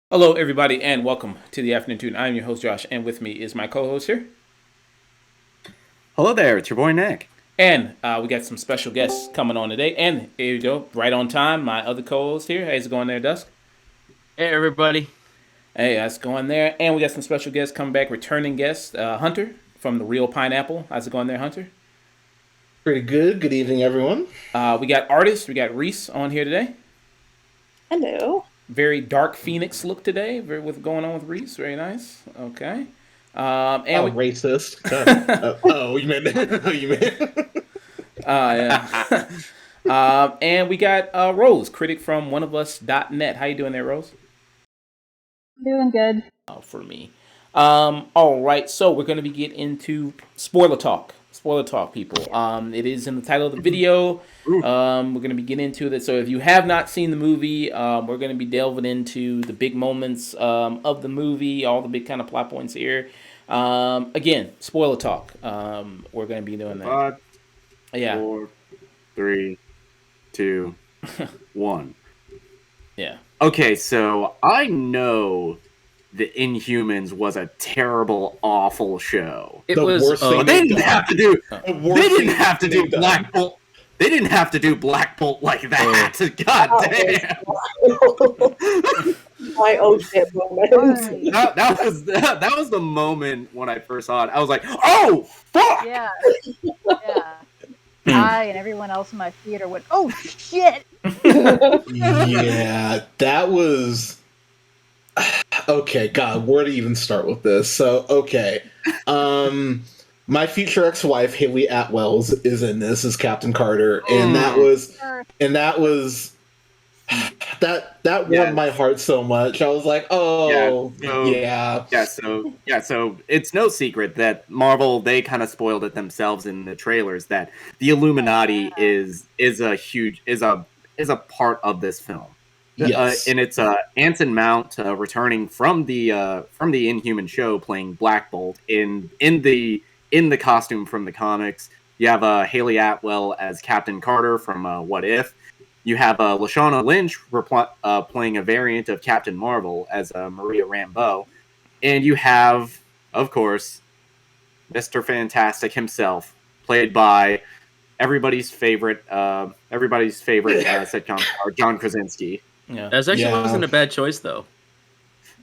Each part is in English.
Hello, everybody, and welcome to the Afternoon Tune. I'm your host, Josh, and with me is my co-host here. Hello there, it's your boy Nick. And we got some special guests coming on today. And here you go, right on time, my other co-host here. How's it going there, Dusk? Hey, everybody. Hey, that's going there. And we got some special guests coming back, returning guests, Hunter from The Real Pineapple. How's it going there, Hunter? Pretty good. Good evening, everyone. We got artists. We got Reese on here today. Hello. Very dark Phoenix look today. With going on with Reese. Very nice. Okay. Racist. You meant? Oh, you meant? Yeah. And we got Rose, critic from oneofus.net. How you doing there, Rose? Doing good. For me. All right, so we're going to be getting into spoiler talk. Spoiler talk, people. It is in the title of the video. We're going to be getting into it. So if you have not seen the movie, we're going to be delving into the big moments of the movie, all the big kind of plot points here. Again, spoiler talk. We're going to be doing that. 5, Yeah. 4, 3, 2, 1. Yeah. Okay, so I know The Inhumans was a terrible, awful show. It The was. worst thing But they they've didn't done. have to do. The worst They didn't thing have to do they've done. Black Bolt. They didn't have to do Black Bolt like that. God damn. My oh shit moment. That was the moment when I first saw it. I was like, oh fuck. Yeah, yeah. I and everyone else in my theater went, "Oh shit!" Yeah, that was okay. God, where to even start with this? So, okay, my future ex-wife Haley Atwell's is in this as Captain Carter, and that was that warmed my heart so much. I was like, oh yeah. So it's no secret that Marvel, they kind of spoiled it themselves in the trailers that the Illuminati is a part of this film. Yes. And it's Anson Mount returning from the Inhuman show, playing Black Bolt in the costume from the comics. You have Haley Atwell as Captain Carter from What If. You have Lashana Lynch playing a variant of Captain Marvel as Maria Rambeau. And you have, of course, Mr. Fantastic himself, played by everybody's favorite sitcom star, John Krasinski. Yeah. That actually Yeah. wasn't a bad choice, though.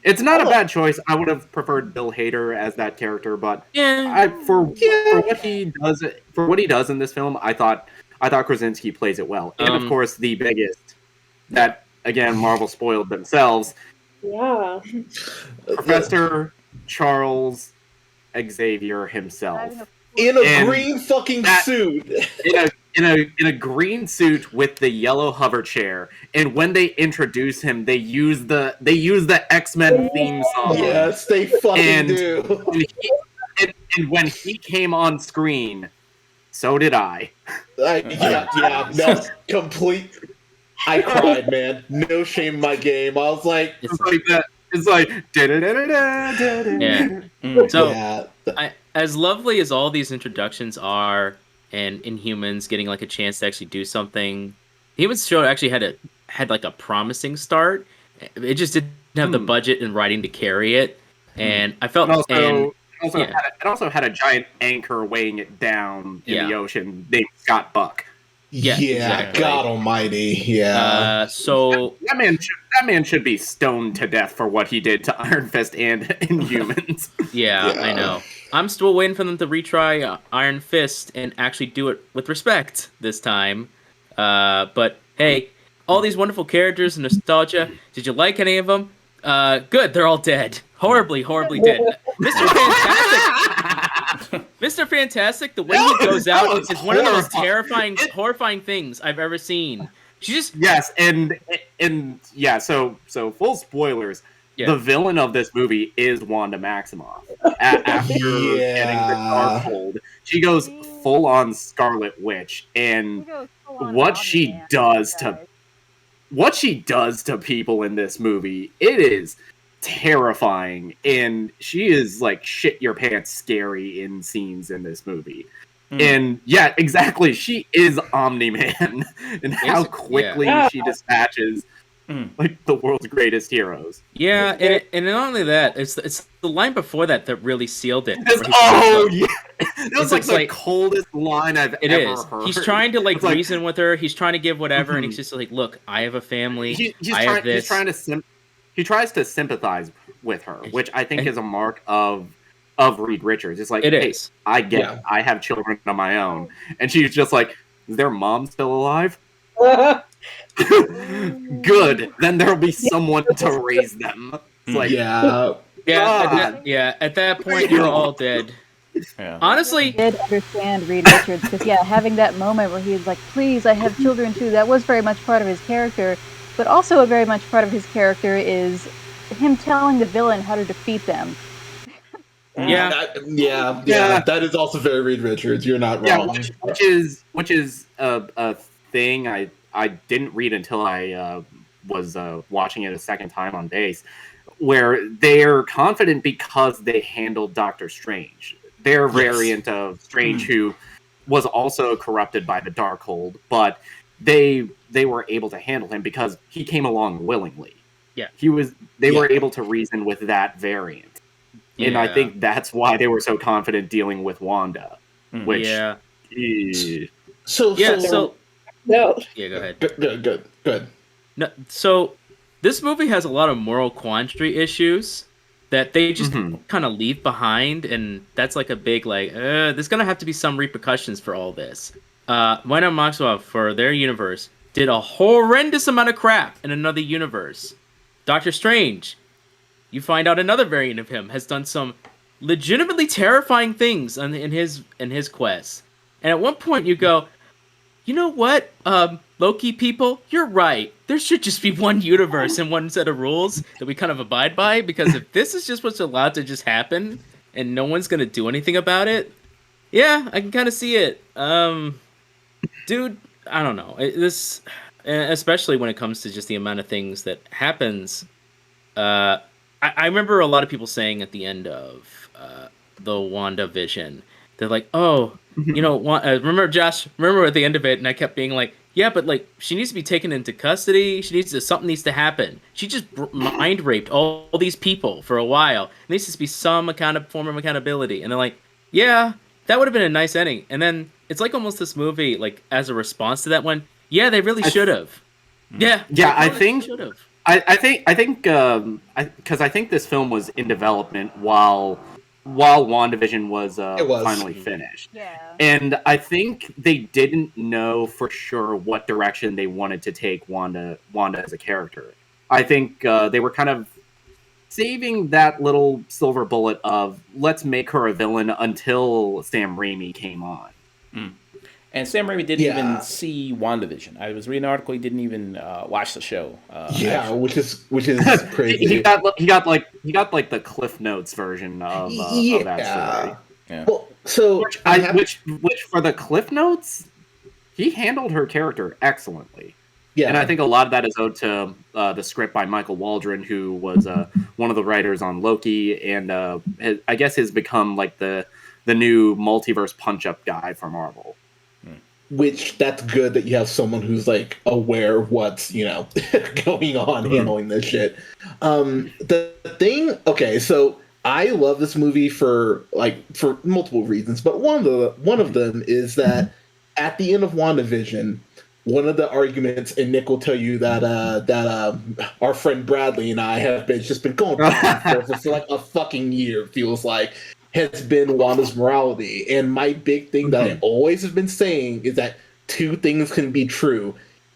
It's not a bad choice. I would have preferred Bill Hader as that character, but Yeah. for what he does in this film, I thought Krasinski plays it well. And of course, the biggest that again Marvel spoiled themselves. Yeah. Professor Charles Xavier himself In a And green fucking that- suit. in a green suit with the yellow hover chair, and when they introduce him, they use the X-Men theme song. Yes, they fucking And- do. And when he came on screen, so did I. No, complete. I cried, man. No shame in my game. I was like, It's like that. It's like Yeah. So, yeah. as lovely as all these introductions are, and Inhumans getting like a chance to actually do something, Humans show actually had like a promising start. It just didn't have the budget and writing to carry it, and I felt it also had a giant anchor weighing it down in the ocean named Scott Buck. Yeah, exactly. God Almighty, yeah. So That man should be stoned to death for what he did to Iron Fist and Inhumans. yeah, I know. I'm still waiting for them to retry Iron Fist and actually do it with respect this time. But hey, all these wonderful characters and nostalgia. Did you like any of them? Good. They're all dead. Horribly dead. Mr. Fantastic. Mr. Fantastic. The way he goes out is one of the most horrifying things I've ever seen. She just Yes, and yeah. So full spoilers. Yeah. The villain of this movie is Wanda Maximoff. After getting the Darkhold, she goes full on Scarlet Witch, and what she does to people in this movie, it is terrifying, and she is like shit your pants scary in scenes in this movie. And yeah, exactly, she is Omni-Man, and how quickly she dispatches like the world's greatest heroes. Yeah, and not only that, it's the line before that that really sealed it. It's, where he's oh like, yeah, that was it's like the like- coldest line I've it ever is. heard. He's trying to like It's like- reason with her. He's trying to give whatever, and he's just like, "Look, I have a family. He's I trying. have this." He's trying to. He tries to sympathize with her, which I think And- is a mark of Reed Richards. It's like, It hey, is. I get Yeah. it. I have children of my own, and she's just like, is their mom still alive? Good. Then there'll be someone to raise them. It's like, Yeah. Yeah. At that point, you're all dead. Yeah. Honestly, I did understand Reed Richards because having that moment where he's like, "Please, I have children too," that was very much part of his character. But also a very much part of his character is him telling the villain how to defeat them. Yeah. Yeah. That is also very Reed Richards. You're not yeah, wrong. which is a thing I didn't read until I was watching it a second time on base, where they're confident because they handled Doctor Strange, their variant of Strange, who was also corrupted by the Darkhold, but they were able to handle him because he came along willingly. Yeah. They were able to reason with that variant. And I think that's why they were so confident dealing with Wanda. Which, yeah. So No. Yeah, go ahead. good. No, so this movie has a lot of moral quandary issues that they just kind of leave behind, and that's like a big there's gonna have to be some repercussions for all this. Wayne and Maxwell, for their universe, did a horrendous amount of crap in another universe. Doctor Strange, you find out another variant of him has done some legitimately terrifying things in his quest. And at one point you go, you know what, Loki people, you're right. There should just be one universe and one set of rules that we kind of abide by, because if this is just what's allowed to just happen and no one's gonna do anything about it, yeah, I can kind of see it. Dude, I don't know. This, especially when it comes to just the amount of things that happens. I remember a lot of people saying at the end of the WandaVision, they're like, "Oh, you know, remember Josh? Remember at the end of it?" And I kept being like, "Yeah, but like, she needs to be taken into custody. Something needs to happen. She just mind raped all these people for a while. There needs to be some form of accountability." And they're like, "Yeah, that would have been a nice ending." And then it's like almost this movie, like as a response to that one. Yeah, they really should have. Yeah, I think should have. I think because I think this film was in development while WandaVision was finally finished. Yeah. And I think they didn't know for sure what direction they wanted to take Wanda as a character. I think they were kind of saving that little silver bullet of let's make her a villain until Sam Raimi came on. And Sam Raimi didn't even see WandaVision. I was reading an article; he didn't even watch the show. Actually. which is crazy. he got like the Cliff Notes version of that story. Yeah. Well, so which for the Cliff Notes, he handled her character excellently. Yeah, and I think a lot of that is owed to the script by Michael Waldron, who was one of the writers on Loki, and I guess has become like the new multiverse punch-up guy for Marvel. Which that's good that you have someone who's like aware of what's going on handling this shit. The thing, okay, so I love this movie for multiple reasons, but one of them is that at the end of WandaVision, one of the arguments, and Nick will tell you that our friend Bradley and I have just been going back and forth for like a fucking year, it feels like, has been Wanda's morality. And my big thing that I always have been saying is that two things can be true.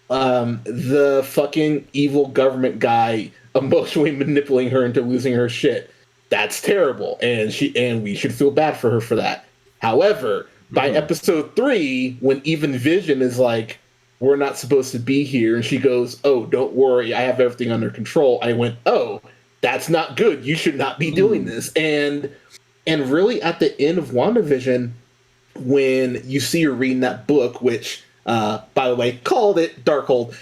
The fucking evil government guy emotionally manipulating her into losing her shit. That's terrible. And we should feel bad for her for that. However, by episode 3, when even Vision is like, we're not supposed to be here, and she goes, "Oh, don't worry, I have everything under control," I went, "Oh, that's not good. You should not be doing this." And really, at the end of WandaVision, when you see her reading that book, which, by the way, called it Darkhold,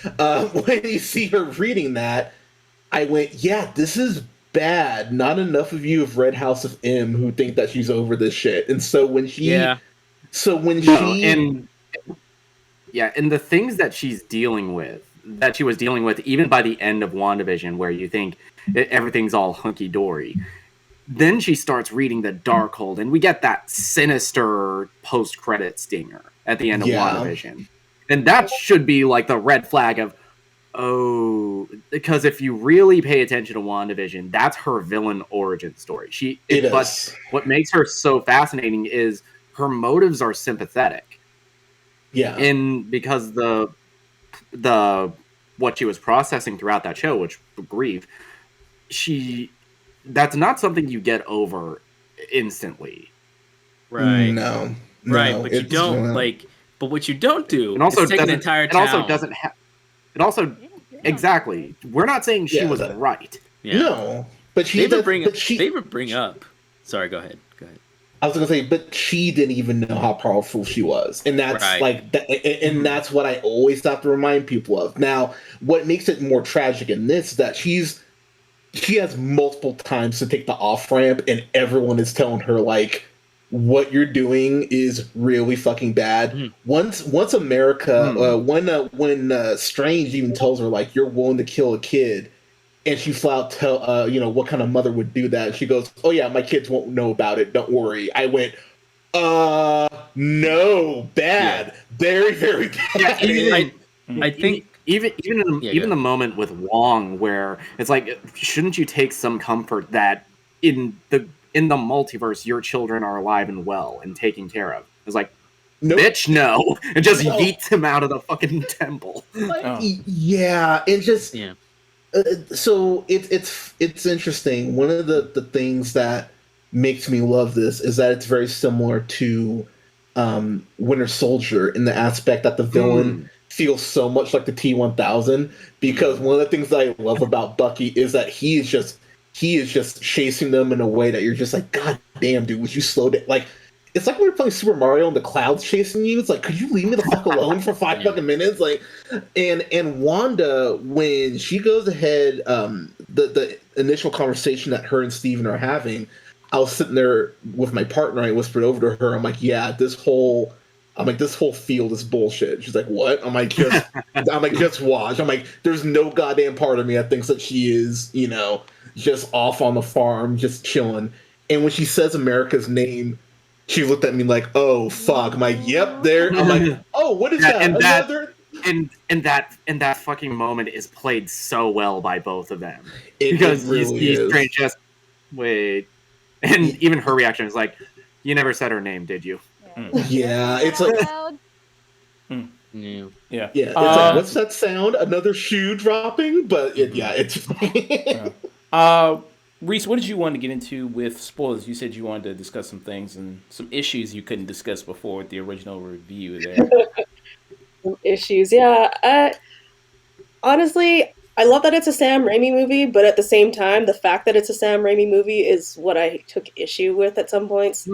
when you see her reading that, I went, yeah, this is bad. Not enough of you have read House of M who think that she's over this shit. And so when she... Yeah. And the things that she's dealing with, that she was dealing with, even by the end of WandaVision, where you think everything's all hunky dory. Then she starts reading the Darkhold, and we get that sinister post-credit stinger at the end of WandaVision. And that should be like the red flag of, oh, because if you really pay attention to WandaVision, that's her villain origin story. But what makes her so fascinating is her motives are sympathetic. Yeah. And because the what she was processing throughout that show, which grief, that's not something you get over instantly. Right. No. Right, but you don't but what you don't do and also is take an entire town. It also doesn't have. It also exactly. We're not saying she was right. Yeah. No, but they would bring up. Sorry, go ahead. I was gonna say, but she didn't even know how powerful she was, and that's and that's what I always have to remind people of. Now, what makes it more tragic in this is that she has multiple times to take the off ramp, and everyone is telling her like, what you're doing is really fucking bad. Once America, when Strange even tells her like, you're willing to kill a kid, and she flat tell what kind of mother would do that, and she goes, oh yeah, my kids won't know about it, don't worry. I went, no, bad, very, very bad. I think even the moment with Wong where it's like, shouldn't you take some comfort that in the multiverse your children are alive and well and taken care of? It's like, nope. Bitch, no, and just yeets him out of the fucking temple. Yeah, it just so it's interesting. One of the things that makes me love this is that it's very similar to Winter Soldier in the aspect that the villain feels so much like the T-1000, because one of the things that I love about Bucky is that he is just chasing them in a way that you're just like, God damn, dude, would you slow down? Like, it's like when you're playing Super Mario and the clouds chasing you. It's like, could you leave me the fuck alone for 5 fucking minutes? Like, and Wanda, when she goes ahead, the initial conversation that her and Steven are having, I was sitting there with my partner. I whispered over to her, I'm like, yeah, this whole field is bullshit. She's like, what? I'm like, just watch. I'm like, there's no goddamn part of me that thinks that she is, just off on the farm, just chilling. And when she says America's name, she looked at me like, oh fuck. I'm like, yep, there. I'm like, oh, what is that? And that fucking moment is played so well by both of them. Because he's straight just wait. And even her reaction is like, you never said her name, did you? Yeah, it's like Yeah. It's like, what's that sound? Another shoe dropping? But it's Reese, what did you want to get into with spoilers? You said you wanted to discuss some things and some issues you couldn't discuss before with the original review there. Some issues, yeah. Honestly, I love that it's a Sam Raimi movie, but at the same time, the fact that it's a Sam Raimi movie is what I took issue with at some points.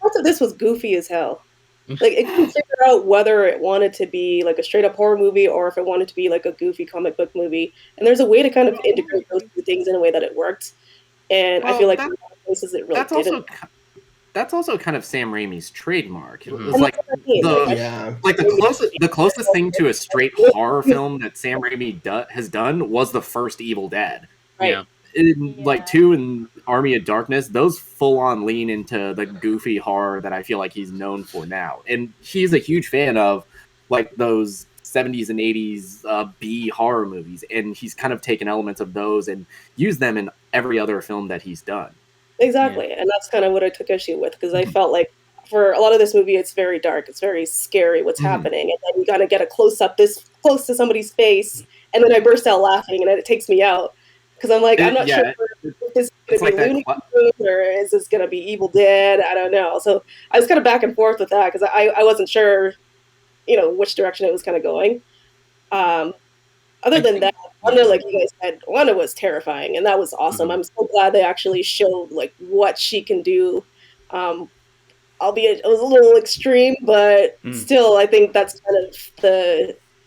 Parts of this was goofy as hell. Like, it couldn't figure out whether it wanted to be like a straight up horror movie or if it wanted to be like a goofy comic book movie. And there's a way to kind of integrate those two things in a way that it worked. And I feel like in a lot of places it really didn't. That's also kind of Sam Raimi's trademark. It's the closest thing to a straight horror film that Sam Raimi has done was the first Evil Dead. Right. Like 2 and Army of Darkness, those full on lean into the goofy horror that I feel like he's known for now. And he's a huge fan of like those 70s and 80s B horror movies, and he's kind of taken elements of those and used them in every other film that he's done. Exactly, and that's kind of what I took issue with, because I felt like for a lot of this movie, it's very dark, it's very scary what's happening, and then you gotta get a close-up this close to somebody's face, and then I burst out laughing, and then it takes me out, because I'm like, I'm not sure if this is going to be Looney Tunes, or is this going to be Evil Dead, I don't know, so I was kind of back and forth with that, because I wasn't sure, which direction it was kind of going. Other than that, Wanda, like you guys said, Wanda was terrifying, and that was awesome. I'm so glad they actually showed like what she can do. Albeit it was a little extreme, but still, I think that's kind of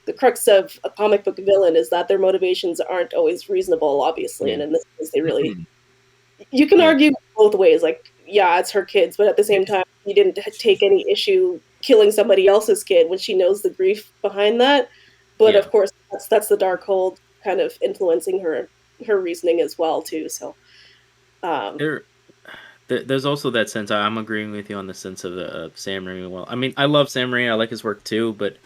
the crux of a comic book villain, is that their motivations aren't always reasonable, obviously, and in this case, they really. You can argue both ways. Like, yeah, it's her kids, but at the same time, you didn't take any issue killing somebody else's kid when she knows the grief behind that. But of course, that's the Darkhold kind of influencing her reasoning as well too. So There's also that sense. I'm agreeing with you on the sense of Sam Raimi. Well, I mean, I love Sam Raimi. I like his work too, but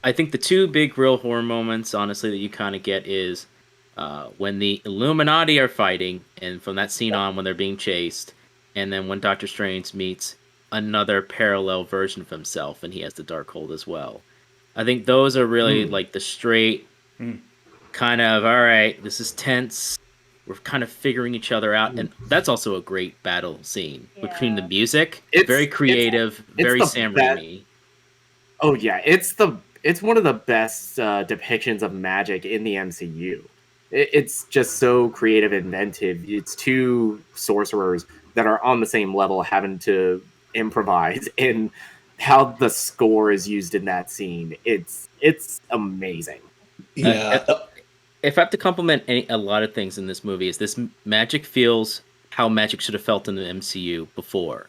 I think the two big real horror moments, honestly, that you kind of get is when the Illuminati are fighting, and from that scene on when they're being chased, and then when Doctor Strange meets another parallel version of himself, and he has the Darkhold as well. I think those are really like the straight kind of, all right, this is tense. We're kind of figuring each other out, and that's also a great battle scene between the music. Very creative, very Sam Raimi. Oh yeah, it's one of the best depictions of magic in the MCU. It's just so creative, inventive. It's two sorcerers that are on the same level having to improvise, and how the score is used in that scene. It's amazing. Yeah. If I have to compliment a lot of things in this movie, is this magic feels how magic should have felt in the MCU before.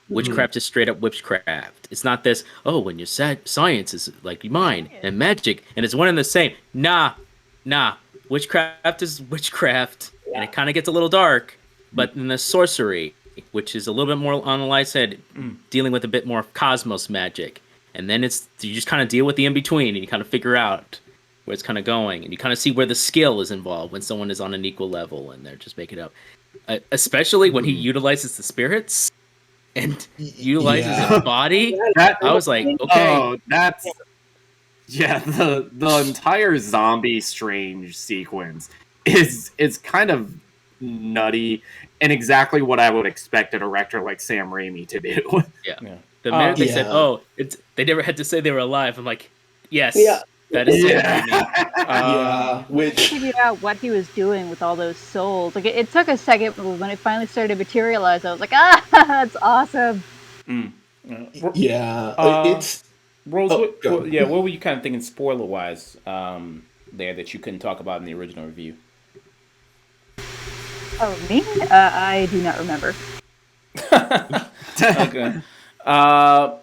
Witchcraft is straight up witchcraft. It's not this, oh, when your science is like mine and magic, and it's one and the same. Nah. Witchcraft is witchcraft, and it kind of gets a little dark, but then the sorcery, which is a little bit more on the light side, dealing with a bit more cosmos magic. And then you just kind of deal with the in-between, and you kind of figure out where it's kind of going, and you kind of see where the skill is involved when someone is on an equal level and they're just making it up. Especially when he utilizes the spirits and utilizes his body. I was like, okay. Oh, that's... Yeah, the entire zombie Strange sequence is kind of nutty and exactly what I would expect a director like Sam Raimi to do. Yeah. The minute they said, "Oh, they never had to say they were alive," I'm like, "Yes, that is Sam Raimi." Which figured out what he was doing with all those souls. Like it took a second, but when it finally started to materialize, I was like, that's awesome. It's. Rose, what were you kind of thinking spoiler-wise there that you couldn't talk about in the original review? Oh, me? I do not remember. Okay. So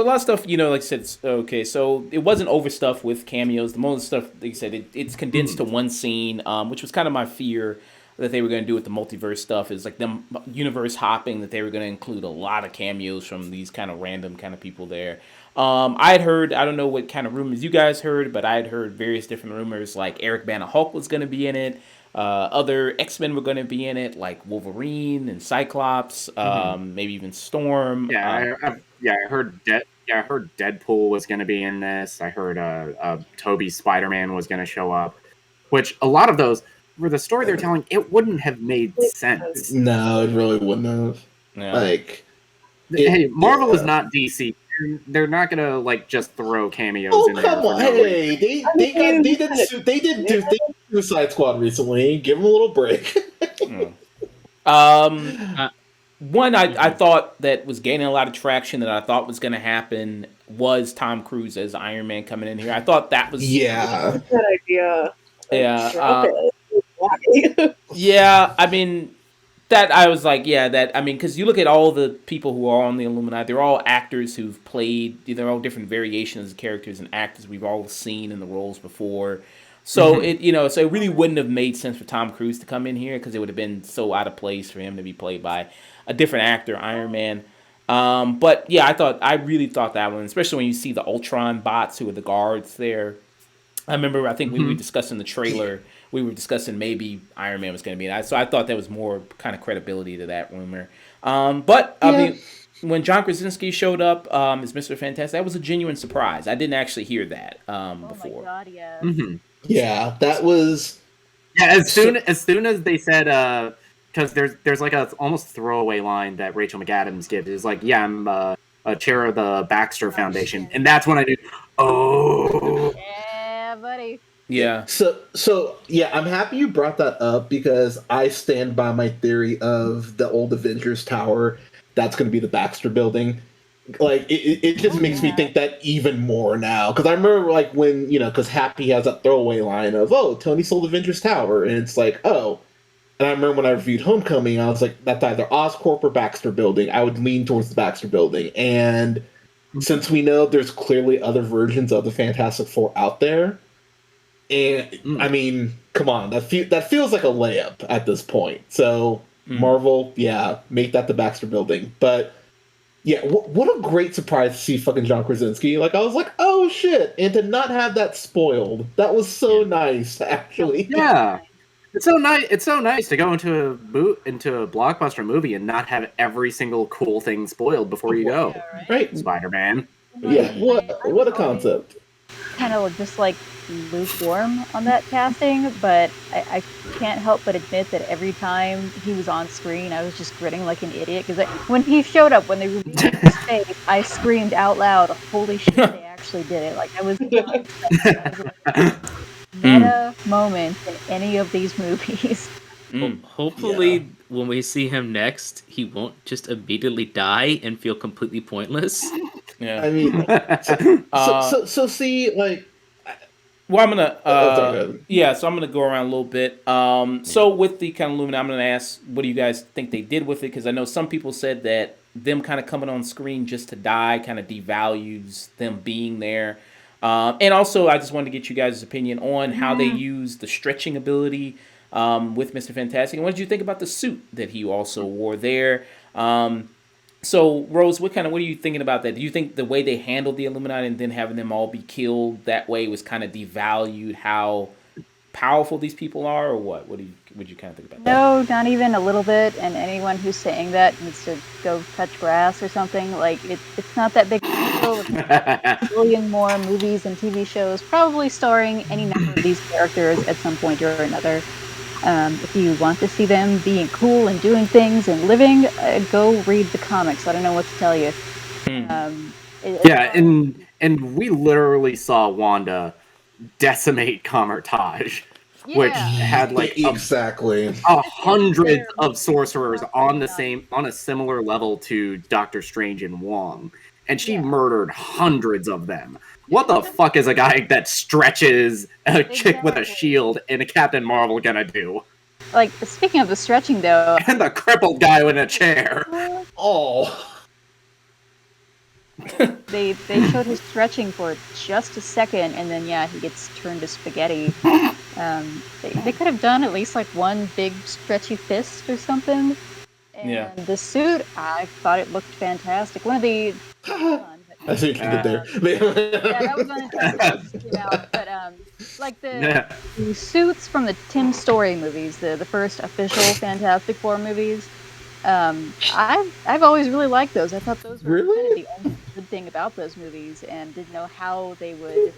a lot of stuff, like I said, okay, so it wasn't overstuffed with cameos. The most stuff, like I said, it's condensed to one scene, which was kind of my fear that they were going to do with the multiverse stuff, is like them universe hopping, that they were going to include a lot of cameos from these kind of random kind of people there. I had heard, I don't know what kind of rumors you guys heard, but I had heard various different rumors, like Eric Bana Hulk was going to be in it. Other X-Men were going to be in it, like Wolverine and Cyclops, maybe even Storm. I heard Deadpool was going to be in this. I heard Toby's Spider-Man was going to show up, which a lot of those, for the story they're telling, it wouldn't have made sense. No, it really wouldn't have. Yeah. Hey, Marvel is not DC. They're not gonna just throw cameos in there. Oh come on! Hey, they did Suicide Squad recently. Give them a little break. One I thought that was gaining a lot of traction that I thought was going to happen was Tom Cruise as Iron Man coming in here. I thought that was a good idea. I mean, that I was like, because you look at all the people who are on the Illuminati, they're all actors who've played, they're all different variations of characters and actors we've all seen in the roles before. So it really wouldn't have made sense for Tom Cruise to come in here, because it would have been so out of place for him to be played by a different actor, Iron Man. But yeah, I really thought that one, especially when you see the Ultron bots who are the guards there. I remember, I think we were discussing the trailer. We were discussing maybe Iron Man was going to be in it. So I thought there was more kind of credibility to that rumor. But I mean, when John Krasinski showed up as Mr. Fantastic, that was a genuine surprise. I didn't actually hear that before. Oh my god, yeah. Yeah, that was. Yeah, as soon as they said, because there's like a almost throwaway line that Rachel McAdams gives, is like, yeah, I'm a chair of the Baxter Foundation, and that's when I knew. Oh. Yeah, buddy. Yeah. So yeah, I'm happy you brought that up, because I stand by my theory of the old Avengers Tower. That's going to be the Baxter Building. Like it just makes me think that even more now, because I remember when because Happy has that throwaway line of, "Oh, Tony sold Avengers Tower," and it's like, oh. And I remember when I reviewed Homecoming, I was like, that's either Oscorp or Baxter Building. I would lean towards the Baxter Building, and since we know there's clearly other versions of the Fantastic Four out there, And I mean, come on, that feels like a layup at this point. So Marvel, yeah, make that the Baxter Building. But yeah, what a great surprise to see fucking John Krasinski. Like I was like, oh shit, and to not have that spoiled, that was so nice, actually. Yeah. It's so nice. It's so nice to go into a blockbuster movie and not have every single cool thing spoiled before you go. Yeah, Right? Spider-Man. Yeah. What a concept. Kind of just like lukewarm on that casting, but I can't help but admit that every time he was on screen, I was just grinning like an idiot because when he showed up, when they revealed his face, I screamed out loud, "Holy shit! They actually did it!" Like I was not expecting that. Meta moment in any of these movies. Hopefully, when we see him next, he won't just immediately die and feel completely pointless. Yeah. I mean, so see, like, well, I'm gonna sorry, so I'm gonna go around a little bit. So with the kind of Illuminati, I'm gonna ask, what do you guys think they did with it? Because I know some people said that them kind of coming on screen just to die kind of devalues them being there. And also, I just wanted to get you guys' opinion on how they use the stretching ability with Mr. Fantastic. And what did you think about the suit that he also wore there? So, Rose, what are you thinking about that? Do you think the way they handled the Illuminati and then having them all be killed that way was kind of devalued how powerful these people are, or what? Would you kind of think about that? No, not even a little bit. And anyone who's saying that needs to go touch grass or something. Like it's not that big a deal. A billion more movies and TV shows, probably starring any number of these characters at some point or another. If you want to see them being cool and doing things and living, go read the comics. I don't know what to tell you. And we literally saw Wanda decimate Camartage, which had like exactly 100 of sorcerers on a similar level to Doctor Strange and Wong, and she murdered hundreds of them. What the fuck is a guy that stretches a chick with a shield in a Captain Marvel gonna do? Like, speaking of the stretching, though... And the crippled guy in a chair. Oh. They showed his stretching for just a second, and then, he gets turned to spaghetti. They could have done at least, like, one big stretchy fist or something. And the suit, I thought it looked fantastic. One of the... I think you can get there. That was unintentional, but like the suits from the Tim Story movies, the first official Fantastic Four movies, I've always really liked those. I thought those were kind of the only good thing about those movies, and didn't know how they would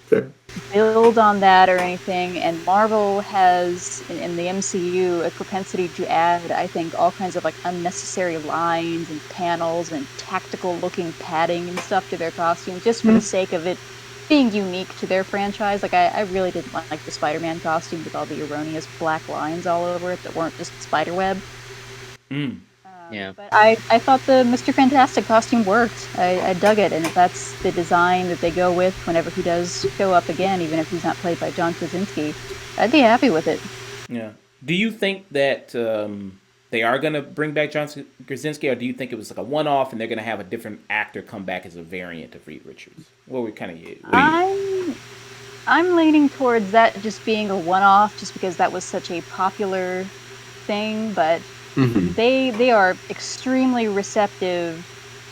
build on that or anything. And Marvel has in the MCU a propensity to add, I think, all kinds of like unnecessary lines and panels and tactical looking padding and stuff to their costumes just for the sake of it being unique to their franchise. Like I really didn't like the Spider-Man costume with all the erroneous black lines all over it that weren't just spiderweb. But I thought the Mr. Fantastic costume worked. I dug it, and if that's the design that they go with whenever he does show up again, even if he's not played by John Krasinski, I'd be happy with it. Yeah. Do you think that they are going to bring back John Krasinski, or do you think it was like a one-off and they're going to have a different actor come back as a variant of Reed Richards? What we kind of... I'm leaning towards that just being a one-off, just because that was such a popular thing, but... They are extremely receptive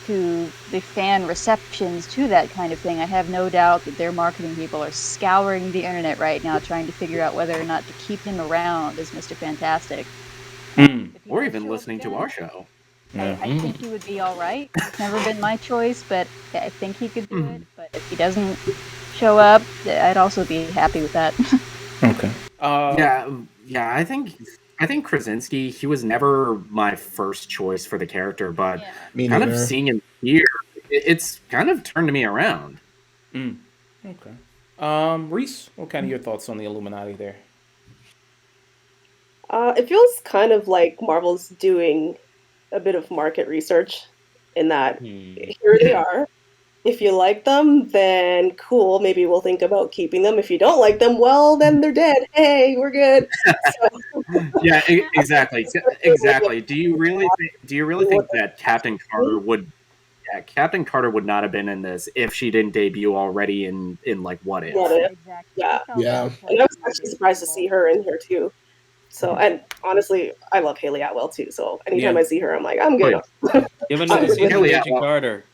to the fan receptions to that kind of thing. I have no doubt that their marketing people are scouring the internet right now trying to figure out whether or not to keep him around as Mr. Fantastic. Or even listening to our show. I think he would be all right. It's never been my choice, but I think he could do it. But if he doesn't show up, I'd also be happy with that. Okay. I think Krasinski, he was never my first choice for the character, but kind of seeing him here, it's kind of turned me around. Okay. Reese, what kind of your thoughts on the Illuminati there? It feels kind of like Marvel's doing a bit of market research in that here they are. If you like them, then cool, maybe we'll think about keeping them. If you don't like them, well, then they're dead. Hey, we're good. Yeah, exactly. Do you really think that Captain Carter would Yeah, Captain Carter would not have been in this if she didn't debut already in like What If. What If. Exactly. Yeah. I felt Yeah. that And I was was actually surprised to see her in here too. So, and honestly, I love Haley Atwell too. So anytime Yeah. I see her, I'm like, I'm good. Oh, Give another season Haley of Agent Atwell. Carter.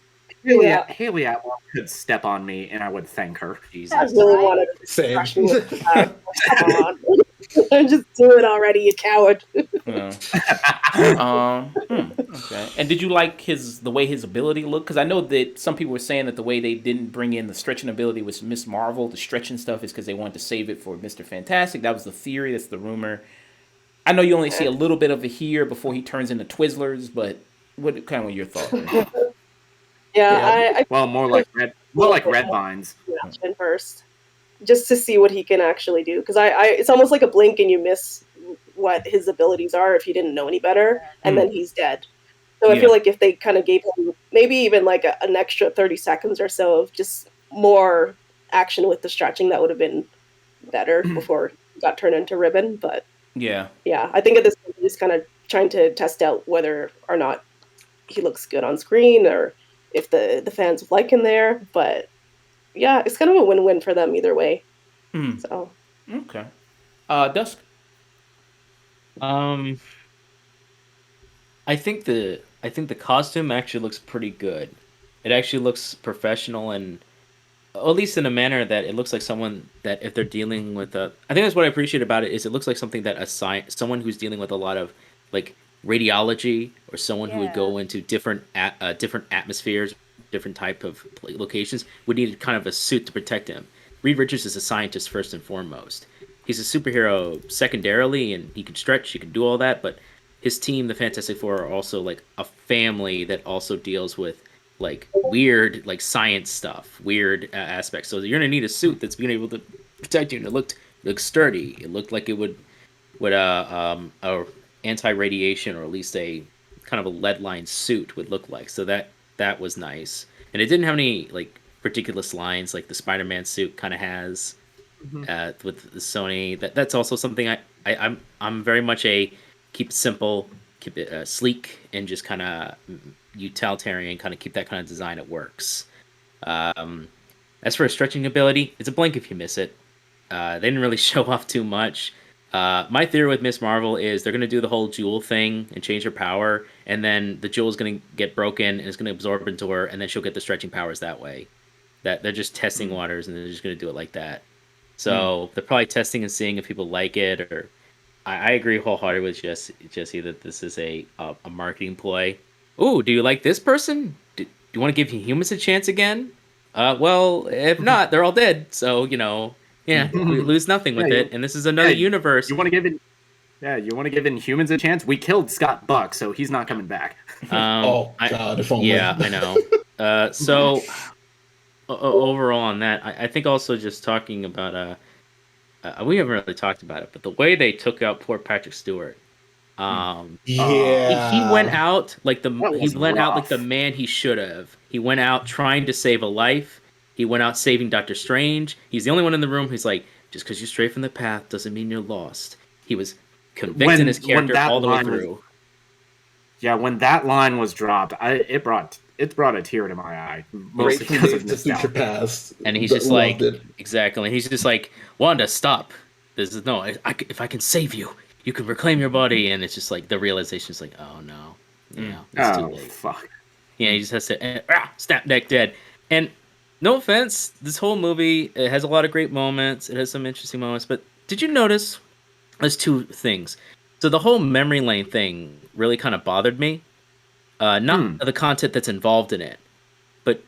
Yeah. Haley Atwell could step on me, and I would thank her. I Jesus. really Right? wanted to Same. crush me with that. Come on. Just do it already, you coward. Yeah. Okay. And did you like the way his ability looked? Because I know that some people were saying that the way they didn't bring in the stretching ability with Miss Marvel, the stretching stuff, is because they wanted to save it for Mr. Fantastic. That was the theory. That's the rumor. I know you only see a little bit of it here before he turns into Twizzlers, but what kind of your thoughts? Yeah, I Well, more like red vines. reaction first, just to see what he can actually do. Because it's almost like a blink and you miss what his abilities are if you didn't know any better, and then he's dead. So I Yeah. feel like if they kind of gave him maybe even like an extra 30 seconds or so of just more action with the stretching, that would have been better before he got turned into ribbon. But Yeah. yeah, I think at this point he's kind of trying to test out whether or not he looks good on screen or if the fans like him there. But yeah, it's kind of a win-win for them either way. So Okay. Dusk. I think the costume actually looks pretty good. It actually looks professional and at least in a manner that it looks like someone that if they're dealing with a I think that's what I appreciate about it is it looks like something that someone who's dealing with a lot of like radiology or someone who would go into different atmospheres, different type of locations would need kind of a suit to protect him. Reed Richards is a scientist first and foremost. He's a superhero secondarily, and he can stretch, he can do all that, but his team, the Fantastic Four, are also like a family that also deals with like weird like science stuff, weird aspects. So you're gonna need a suit that's being able to protect you, and it looked sturdy. It looked like it would a anti-radiation or at least a kind of a lead-lined suit would look like. So that was nice, and it didn't have any like ridiculous lines like the Spider-Man suit kind of has with the Sony. That's also something I'm very much a keep it simple, keep it sleek, and just kind of utilitarian, kind of keep that kind of design. It works. As for a stretching ability, it's a blink if you miss it. They didn't really show off too much. My theory with Miss Marvel is they're going to do the whole jewel thing and change her power, and then the jewel is going to get broken and it's going to absorb into her, and then she'll get the stretching powers that way. That they're just testing waters, and they're just going to do it like that. So they're probably testing and seeing if people like it. Or I agree wholeheartedly with Jesse that this is a marketing ploy. Ooh, do you like this person? Do you want to give humans a chance again? Well, if not, they're all dead. So yeah, we lose nothing with it. And this is another universe. You want to give it? Yeah, you want to give Inhumans a chance? We killed Scott Buck, so he's not coming back. God, if only. Yeah, I know. So overall on that, I think also just talking about we haven't really talked about it, but the way they took out poor Patrick Stewart. He went out like the man he should have. He went out trying to save a life. He went out saving Doctor Strange. He's the only one in the room who's like, just because you stray from the path doesn't mean you're lost. He was convicting his character all the way through. When that line was dropped, it brought a tear to my eye. Mostly because of future past. And he's just like, exactly. And he's just like, Wanda, stop. This is if I can save you, you can reclaim your body. And it's just like the realization is like, oh no, it's too late. Fuck. Yeah, he just has to snap neck dead. And no offense, this whole movie, it has a lot of great moments. It has some interesting moments. But did you notice? There's two things. So the whole memory lane thing really kind of bothered me. Not the content that's involved in it, but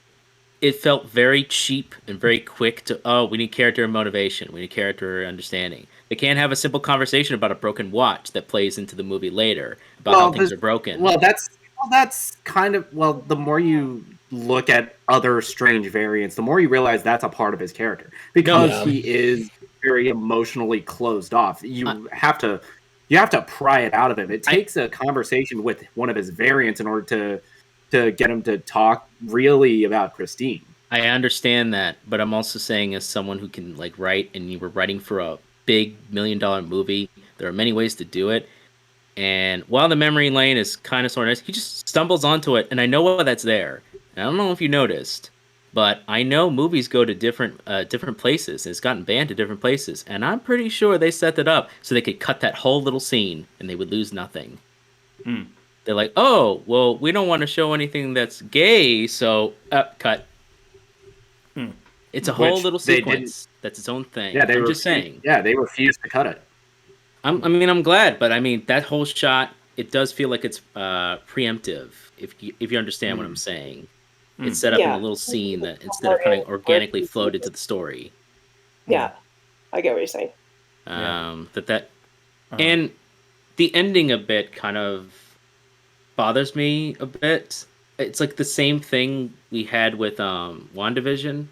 it felt very cheap and very quick to, we need character motivation. We need character understanding. They can't have a simple conversation about a broken watch that plays into the movie later about how things are broken. Well, that's kind of, the more you look at other Strange variants, the more you realize that's a part of his character. Because he is very emotionally closed off. You have to pry it out of him. It takes a conversation with one of his variants in order to get him to talk really about Christine. I understand that, but I'm also saying as someone who can like write, and you were writing for a big $1 million movie, there are many ways to do it. And while the memory lane is kind of sort of nice, he just stumbles onto it, and I know why that's there. And I don't know if you noticed, but I know movies go to different places. It's gotten banned to different places, and I'm pretty sure they set that up so they could cut that whole little scene and they would lose nothing. They're like, oh, well, we don't want to show anything that's gay, so cut. It's a whole little sequence that's its own thing. Yeah, I'm just saying. Yeah, they refused to cut it. I'm glad, but I mean that whole shot, it does feel like it's preemptive. If you understand what I'm saying, it's set up in a little scene that instead of kind of organically flowed into the story. Yeah, I get what you're saying. And the ending a bit kind of bothers me a bit. It's like the same thing we had with WandaVision.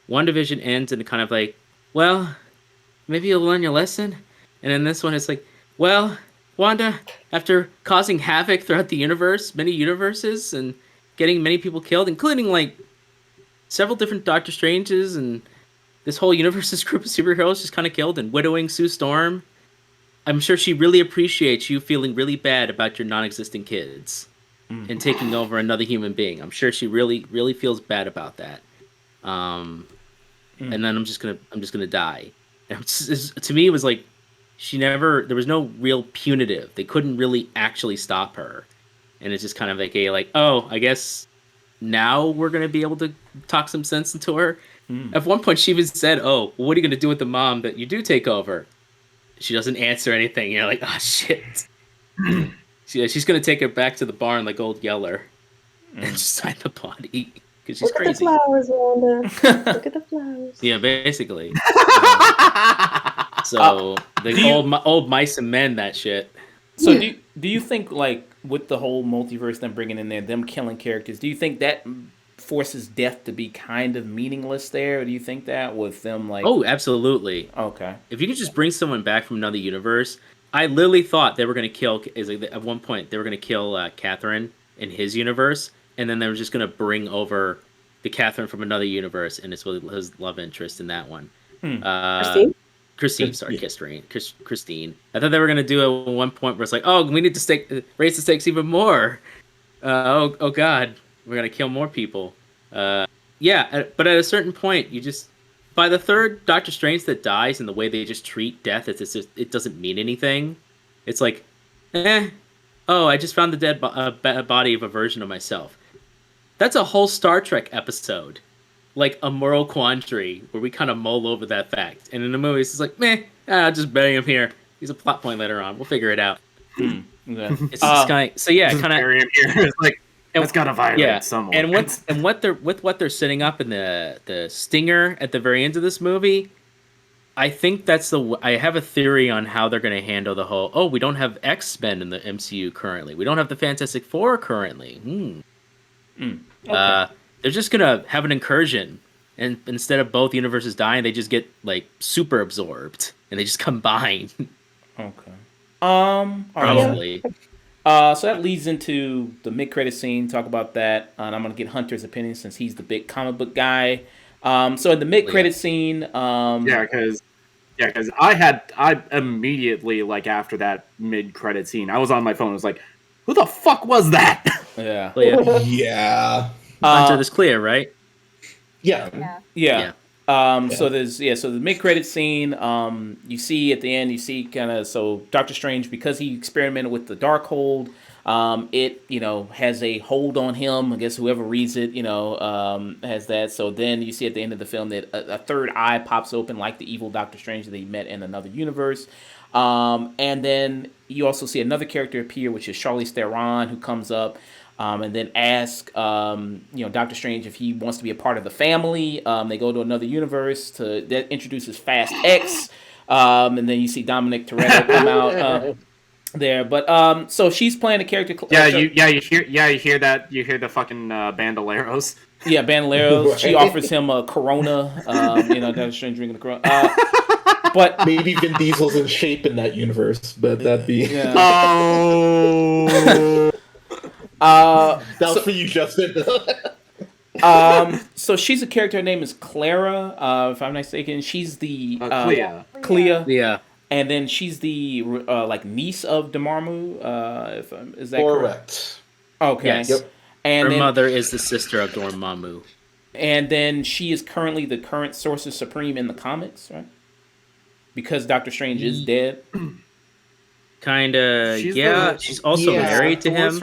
WandaVision ends in kind of like, well, maybe you'll learn your lesson. And in this one, it's like, well, Wanda, after causing havoc throughout the universe, many universes, and getting many people killed, including like several different Doctor Stranges, and this whole universe's group of superheroes just kind of killed, and widowing Sue Storm. I'm sure she really appreciates you feeling really bad about your non-existent kids and taking over another human being. I'm sure she really, really feels bad about that. And then I'm just gonna die. And to me, it was like there was no real punitive. They couldn't really actually stop her, and it's just kind of like oh, I guess now we're gonna be able to talk some sense into her. At one point, she even said, "Oh, what are you gonna do with the mom that you do take over?" She doesn't answer anything. You're like, "Oh shit." She's gonna take her back to the barn like old Yeller and just hide the body. She's Look crazy. at the flowers, Wanda. Look at the flowers. Yeah, basically. So the old mice and men, that shit. So do you think, like, with the whole multiverse, them bringing in there, them killing characters, do you think that forces death to be kind of meaningless there? Or do you think that with them, like... Oh, absolutely. Okay. If you could just bring someone back from another universe, I literally thought they were going to kill... At one point, they were going to kill Catherine in his universe, and then they were just going to bring over the Catherine from another universe, and it's his love interest in that one. Christine, sorry, Christine. I thought they were going to do it at one point where it's like, oh, we need to raise the stakes even more. Oh God, we're going to kill more people. But at a certain point, by the third Doctor Strange that dies and the way they just treat death, it doesn't mean anything. It's like, oh, I just found the dead body of a version of myself. That's a whole Star Trek episode, like a moral quandary, where we kind of mull over that fact. And in the movies, it's like, I'll just bury him here. He's a plot point later on. We'll figure it out. Okay. It's just kind of, so yeah, kind of. It's like, it's got to violate someone. And what they're setting up in the stinger at the very end of this movie, I think I have a theory on how they're going to handle the whole. Oh, we don't have X-Men in the MCU currently. We don't have the Fantastic Four currently. Okay. They're just gonna have an incursion, and instead of both universes dying, they just get like super absorbed, and they just combine. Okay. Probably. So that leads into the mid-credit scene. Talk about that, and I'm gonna get Hunter's opinion since he's the big comic book guy. So in the mid-credit scene, because I immediately, like, after that mid-credit scene, I was on my phone. I was like, who the fuck was that? Yeah. Yeah. Hunter, this clear, right? Yeah. So the mid-credit scene, you see at the end, so Doctor Strange, because he experimented with the Darkhold, it, has a hold on him. I guess whoever reads it, has that. So then you see at the end of the film that a third eye pops open, like the evil Doctor Strange that he met in another universe. And then you also see another character appear, which is Charlize Theron, who comes up and then asks, Doctor Strange if he wants to be a part of the family. They go to another universe that introduces Fast X, and then you see Dominic Toretto come out there. But so she's playing a character. You hear that? You hear the fucking bandoleros. Yeah, bandoleros. She offers him a Corona. Doctor Strange drinking the Corona. But maybe Vin Diesel's in shape in that universe, but that'd be. Yeah. That was for you, Justin. So she's a character. Her name is Clara, if I'm not mistaken. She's the Clea. Yeah. And then she's the niece of Dormammu. Is that correct? Okay. Yes. Yep. And Her then, mother is the sister of Dormammu. and then she is currently the current Sorcerer Supreme in the comics, right? Because Doctor Strange is dead. Kinda, She's yeah. the- She's also Yeah. married to him.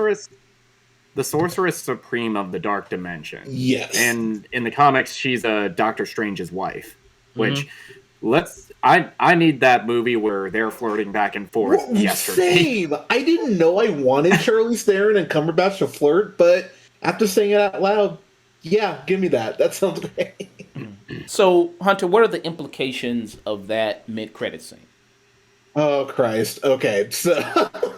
The Sorceress Supreme of the Dark Dimension. Yes. And in the comics, she's Doctor Strange's wife. Which, Mm-hmm. I need that movie where they're flirting back and forth yesterday. Same. I didn't know I wanted Charlize Theron and Cumberbatch to flirt, but after saying it out loud, yeah, give me that. That sounds great. So, Hunter, what are the implications of that mid-credit scene? Oh Christ. Okay, so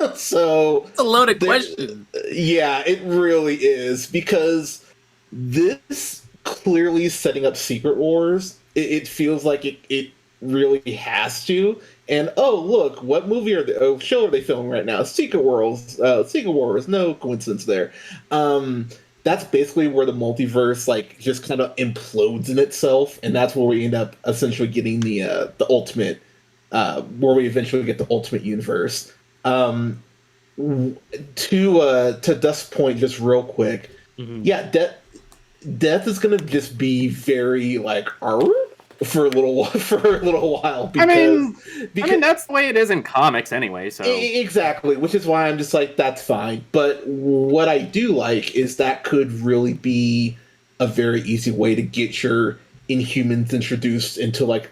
It's a loaded question. yeah, it really is because this clearly is setting up Secret Wars. It feels like it really has to. And oh look, what movie are they? Oh, show are they filming right now? Secret Wars. Secret Wars. No coincidence there. That's basically where the multiverse like just kind of implodes in itself, and that's where we end up essentially getting the ultimate. Where we eventually get the ultimate universe. To Dust's point, just real quick, yeah, death is gonna just be very like for a little while because I mean that's the way it is in comics anyway. So exactly, which is why I'm just like that's fine. But what I do like is that could really be a very easy way to get your Inhumans introduced into like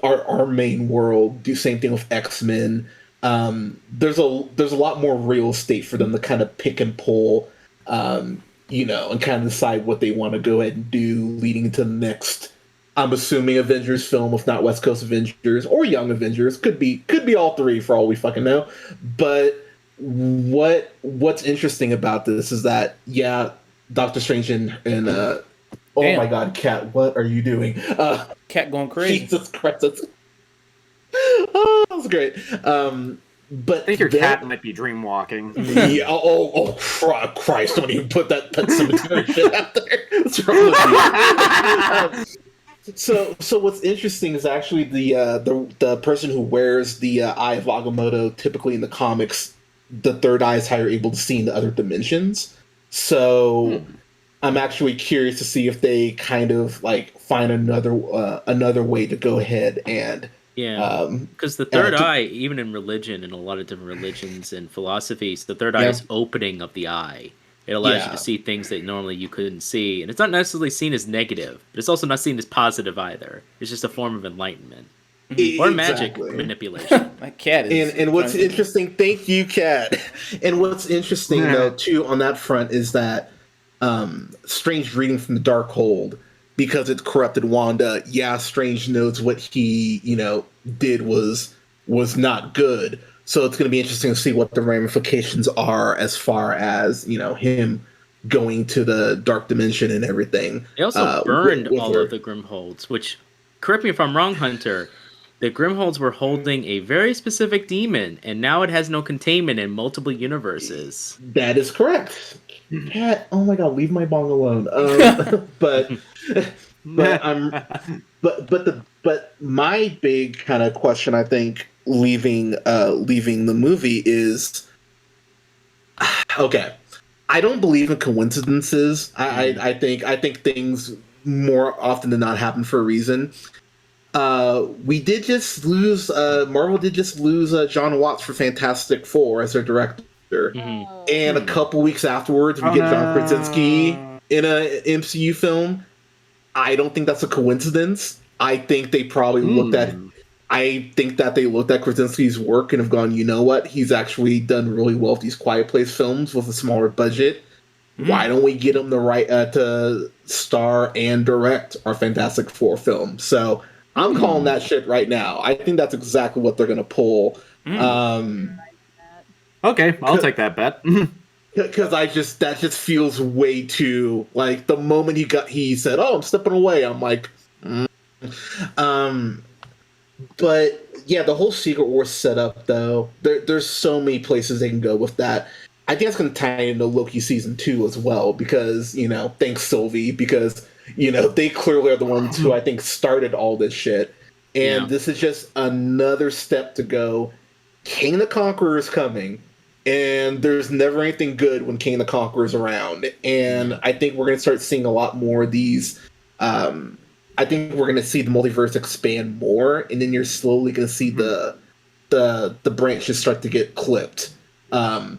our main world. Do same thing with X-Men. There's a lot more real estate for them to kind of pick and pull, and kind of decide what they want to go ahead and do leading into the next. I'm assuming Avengers film, if not West Coast Avengers or Young Avengers, could be all three for all we fucking know. But what's interesting about this is that Doctor Strange and oh Damn. my God, Kat, what are you doing? Cat going crazy. Jesus Christ. Oh, that was great. But I think your cat might be dream walking. Yeah, Christ, don't even put that Pet Cemetery shit out there. What's wrong with you? So what's interesting is actually the person who wears the Eye of Agamotto, typically in the comics, the third eye is how you're able to see in the other dimensions. So I'm actually curious to see if they kind of like find another way to go ahead and because the third eye, even in religion, in a lot of different religions and philosophies, the third eye is opening of the eye. It allows you to see things that normally you couldn't see, and it's not necessarily seen as negative, but it's also not seen as positive either. It's just a form of enlightenment or magic manipulation. My cat is. And what's interesting? Thank you, Cat. And what's interesting though too on that front is that Strange reading from the Darkhold, because it's corrupted Wanda. Yeah, Strange knows what he did was not good. So it's going to be interesting to see what the ramifications are as far as him going to the dark dimension and everything. They also burned all of the Grimholds, which, correct me if I'm wrong, Hunter, the Grimholds were holding a very specific demon, and now it has no containment in multiple universes. That is correct. Cat, oh my God, leave my bong alone. But my big kind of question, I think, leaving the movie is okay. I don't believe in coincidences. I think things more often than not happen for a reason. We did just lose. Marvel did just lose John Watts for Fantastic Four as their director. And a couple weeks afterwards, we get John Krasinski in a MCU film. I don't think that's a coincidence. I think they probably looked at. I think that they looked at Krasinski's work and have gone, you know what? He's actually done really well with these Quiet Place films with a smaller budget. Why don't we get him the right to star and direct our Fantastic Four film? So I'm calling that shit right now. I think that's exactly what they're gonna pull. Okay, I'll take that bet. Because that just feels way too like the moment he said, "Oh, I'm stepping away." I'm like, But yeah, the whole Secret Wars setup though, there's so many places they can go with that. I think it's going to tie into Loki season 2 as well because thanks Sylvie because they clearly are the ones who I think started all this shit, and this is just another step to go. King the Conqueror is coming. and there's never anything good when King the Conqueror's around. And I think we're going to start seeing a lot more of these. I think we're going to see the multiverse expand more, and then you're slowly going to see the branches start to get clipped,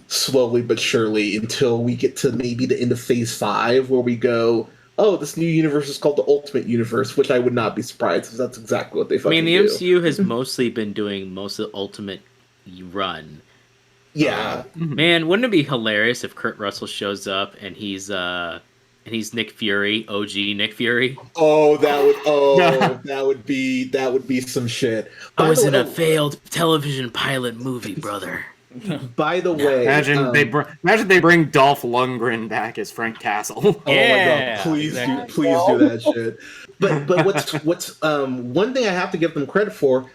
slowly but surely, until we get to maybe the end of Phase 5, where we go, oh, this new universe is called the Ultimate Universe, which I would not be surprised, because that's exactly what they fucking do. I mean, the MCU has mostly been doing most of the Ultimate run. Yeah. Man, wouldn't it be hilarious if Kurt Russell shows up and he's Nick Fury, OG Nick Fury? Oh, that would be some shit. I was in a failed television pilot movie, brother. By the way, imagine they bring Dolph Lundgren back as Frank Castle. Oh my god! Please do that shit. But what's one thing I have to give them credit for?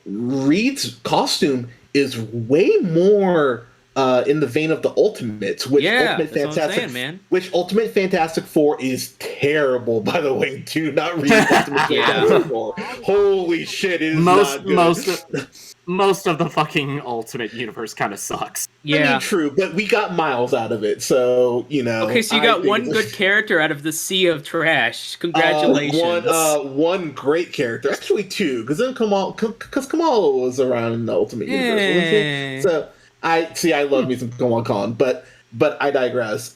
Reed's costume is way more in the vein of the Ultimates, which Ultimate Fantastic Four is terrible. By the way, do not read Ultimate Fantastic Four. Holy shit! It is not good. Most of the fucking Ultimate Universe kind of sucks. Yeah, I mean, true, but we got miles out of it, so you know. Okay, so you got one good character out of the sea of trash. Congratulations. One great character, actually two, because Kamala was around in the Ultimate Universe. So I love me some Kamala Khan, but I digress.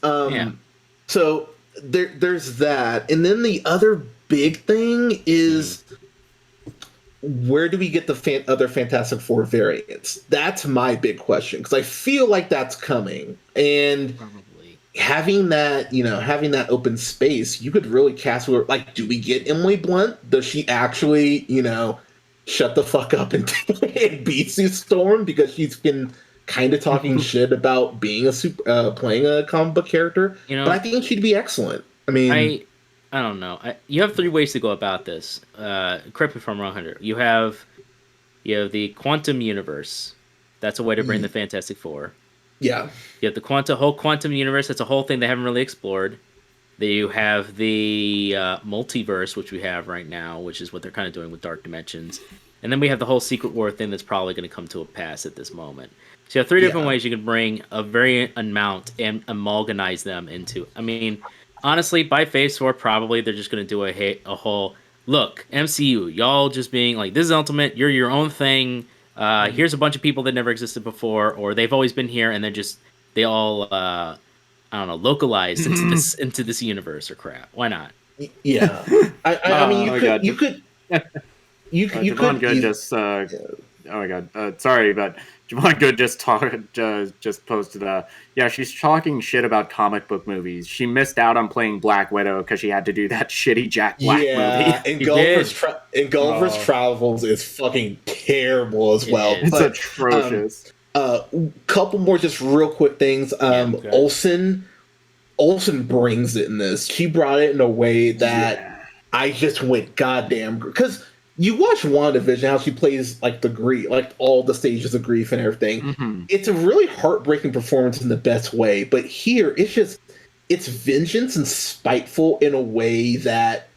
So there's that, and then the other big thing is. Where do we get the other Fantastic Four variants? That's my big question, because I feel like that's coming, and probably having that open space, you could really cast. Like, do we get Emily Blunt? Does she actually, shut the fuck up and be Sue Storm, because she's been kind of talking shit about being playing a comic book character? But I think she'd be excellent. I mean, I don't know. You have three ways to go about this. Correct me if I'm wrong, Hunter. You have the quantum universe. That's a way to bring the Fantastic Four. Yeah. You have the whole quantum universe. That's a whole thing they haven't really explored. Then you have the multiverse, which we have right now, which is what they're kind of doing with Dark Dimensions. And then we have the whole Secret War thing that's probably going to come to a pass at this moment. So you have three different ways you can bring a variant amount and amalgamize them into. I mean, honestly, by Phase 4, probably they're just going to do a whole, look, MCU, y'all just being like, this is Ultimate, you're your own thing, here's a bunch of people that never existed before, or they've always been here, and they all, I don't know, localized into this universe or crap. Why not? Yeah. I mean, you could... Javon Good just... oh my god. Sorry, but Javon Good just posted, she's talking shit about comic book movies. She missed out on playing Black Widow because she had to do that shitty Jack Black movie. And Gulliver's Travels is fucking terrible as well. It's atrocious. Couple more just real quick things. Olsen brings it in this. She brought it in a way that I just went goddamn, because you watch WandaVision, how she plays like the grief, like all the stages of grief and everything. Mm-hmm. It's a really heartbreaking performance in the best way. But here, it's vengeance and spiteful in a way that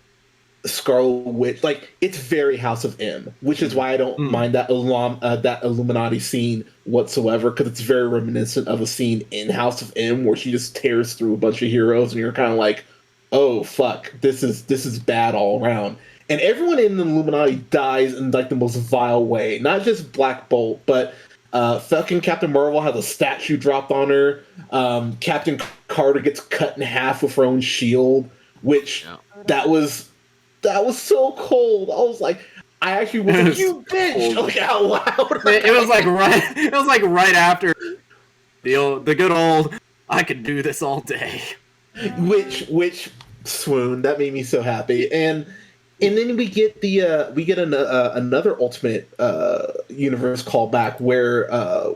Scarlet Witch, like, it's very House of M, which is why I don't mind that Illuminati scene whatsoever, because it's very reminiscent of a scene in House of M where she just tears through a bunch of heroes, and you're kind of like, oh fuck, this is bad all around. And everyone in the Illuminati dies in like the most vile way. Not just Black Bolt, but fucking Captain Marvel has a statue dropped on her. Captain Carter gets cut in half with her own shield, which that was so cold. I was like, I actually was like, you bitch! Like, out loud. It was like right after the good old I could do this all day. Which swoon, that made me so happy. And then we get another Ultimate Universe callback where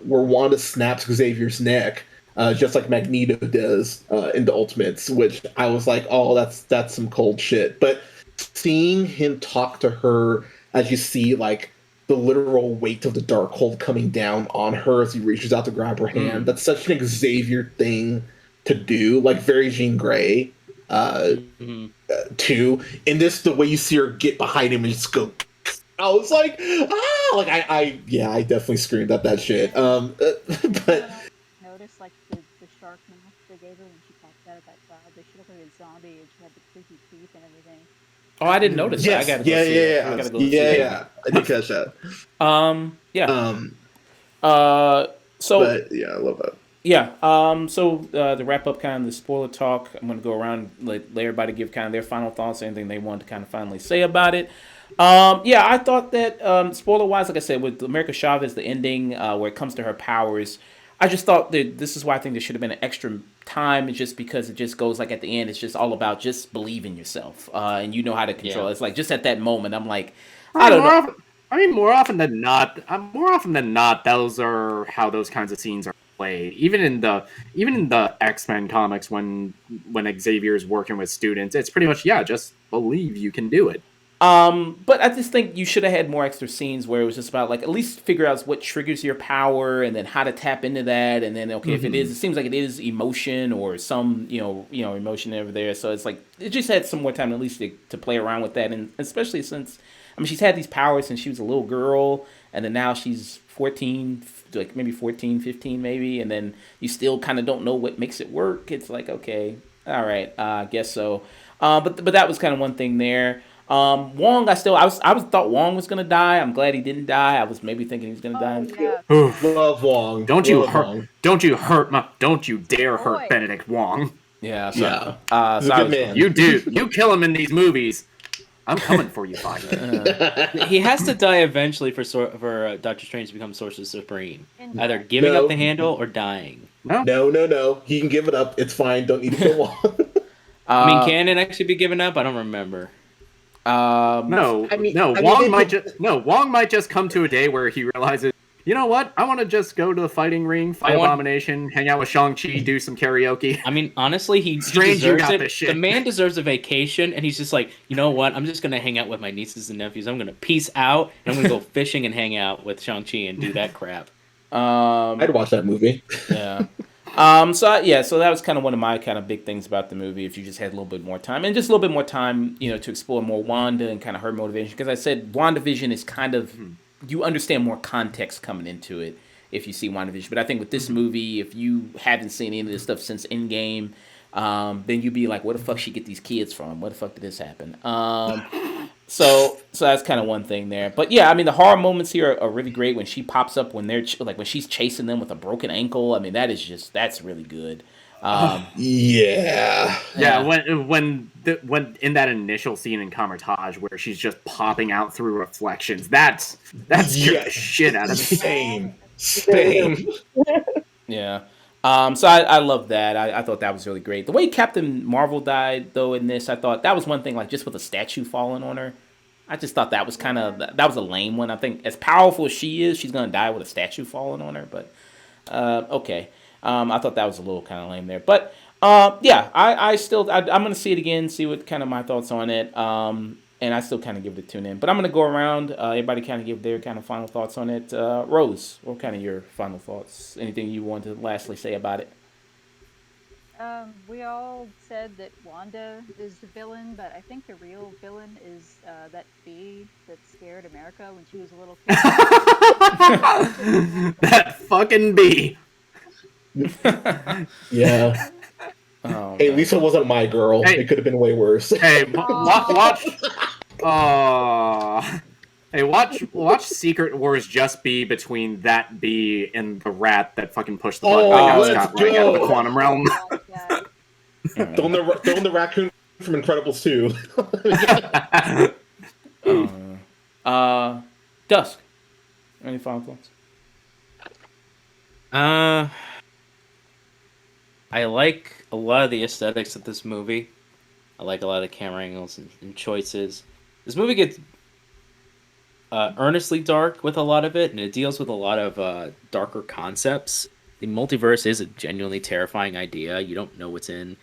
Wanda snaps Xavier's neck, just like Magneto does in the Ultimates, which I was like, oh, that's some cold shit. But seeing him talk to her as you see like the literal weight of the Darkhold coming down on her as he reaches out to grab her hand, that's such an Xavier thing to do, like very Jean Grey. Too, and this the way you see her get behind him and just go I was like, ah, like I definitely screamed at that shit. But Notice like the shark mask they gave her when she popped out of that cloud. They should have like a zombie and she had the creepy teeth and everything. Oh, I didn't notice that. I yes, gotta go yeah, see it. yeah, I yeah, gotta go see yeah, it. yeah. I did catch that. Yeah. Um, So but yeah, I love that. yeah. To wrap up kind of the spoiler talk, I'm gonna go around let everybody give kind of their final thoughts, anything they want to kind of finally say about it. Yeah, I thought that spoiler wise, like I said, with America Chavez, the ending where it comes to her powers, I just thought that this is why I think there should have been an extra time. It's just because it just goes like at the end, it's just all about just believe in yourself and you know how to control. Yeah. It's like just at that moment, I'm like, I I don't know. more often than not, those are how those kinds of scenes are played. Even in the X-Men comics, when Xavier's working with students, it's pretty much just believe you can do it. But I just think you should have had more extra scenes where it was just about like at least figure out what triggers your power and then how to tap into that, and then okay, if it seems like it is emotion or some emotion over there. So it's like it just had some more time at least to play around with that, and especially since I mean she's had these powers since she was a little girl, and then now she's 14, like maybe 14, 15 maybe, and then you still kind of don't know what makes it work. It's like okay, all right, I guess so. But that was kind of one thing there. Wong, I thought Wong was gonna die. I'm glad he didn't die. I was maybe thinking he was gonna die. Yeah. Love Wong. Don't you Love hurt? Wong. Don't you dare Boy. hurt Benedict Wong. Yeah, so, Yeah. He's so a I good was- man. You kill him in these movies. I'm coming for you, Feige. He has to die eventually for Doctor Strange to become Sorcerer Supreme. And Either giving No. up the handle or dying. No. He can give it up. It's fine. Don't need to kill Wong. I mean, can it actually be given up? I don't remember. No, I mean, Wong might just come to a day where he realizes, you know what? I want to just go to the fighting ring, fight Abomination, hang out with Shang-Chi, do some karaoke. I mean, honestly, he Strange, you deserves got it. this shit. The man deserves a vacation, and he's just like, you know what? I'm just gonna hang out with my nieces and nephews. I'm gonna peace out, and I'm gonna go fishing and hang out with Shang-Chi and do that crap. I'd watch that movie. Yeah. So that was kind of one of my kind of big things about the movie. If you just had a little bit more time and just a little bit more time, to explore more Wanda and kind of her motivation. Because I said WandaVision is kind of you understand more context coming into it if you see WandaVision. But I think with this movie, if you haven't seen any of this stuff since Endgame, then you'd be like, where the fuck she get these kids from? Where the fuck did this happen? So that's kind of one thing there. But yeah, I mean, the horror moments here are really great when she pops up when they're when she's chasing them with a broken ankle. I mean, that's really good. Yeah. Yeah, when in that initial scene in Camartage where she's just popping out through reflections, that's scared the shit out of me. Same. Yeah. So I love that. I thought that was really great. The way Captain Marvel died, though, in this, I thought that was one thing, like just with a statue falling on her. I just thought that was that was a lame one. I think as powerful as she is, she's gonna die with a statue falling on her. But okay, I thought that was a little kind of lame there. But yeah, I'm gonna see it again, see what kind of my thoughts on it. And I still kind of give it a tune in. But I'm gonna go around. Everybody kind of give their kind of final thoughts on it. Rose, what kind of your final thoughts? Anything you want to lastly say about it? We all said that Wanda is the villain, but I think the real villain is that bee that scared America when she was a little kid. That fucking bee. Yeah. Oh, Hey, Lisa wasn't my girl. Hey. It could have been way worse. Hey, watch. Watch Secret Wars just be between that bee and the rat that fucking pushed the button that got let's Scott Lang out of the go. quantum realm. Yeah. Throwing the raccoon from Incredibles 2. Dusk. Any final thoughts? I like a lot of the aesthetics of this movie. I like a lot of the camera angles and choices. This movie gets earnestly dark with a lot of it, and it deals with a lot of darker concepts. The multiverse is a genuinely terrifying idea. You don't know what's in.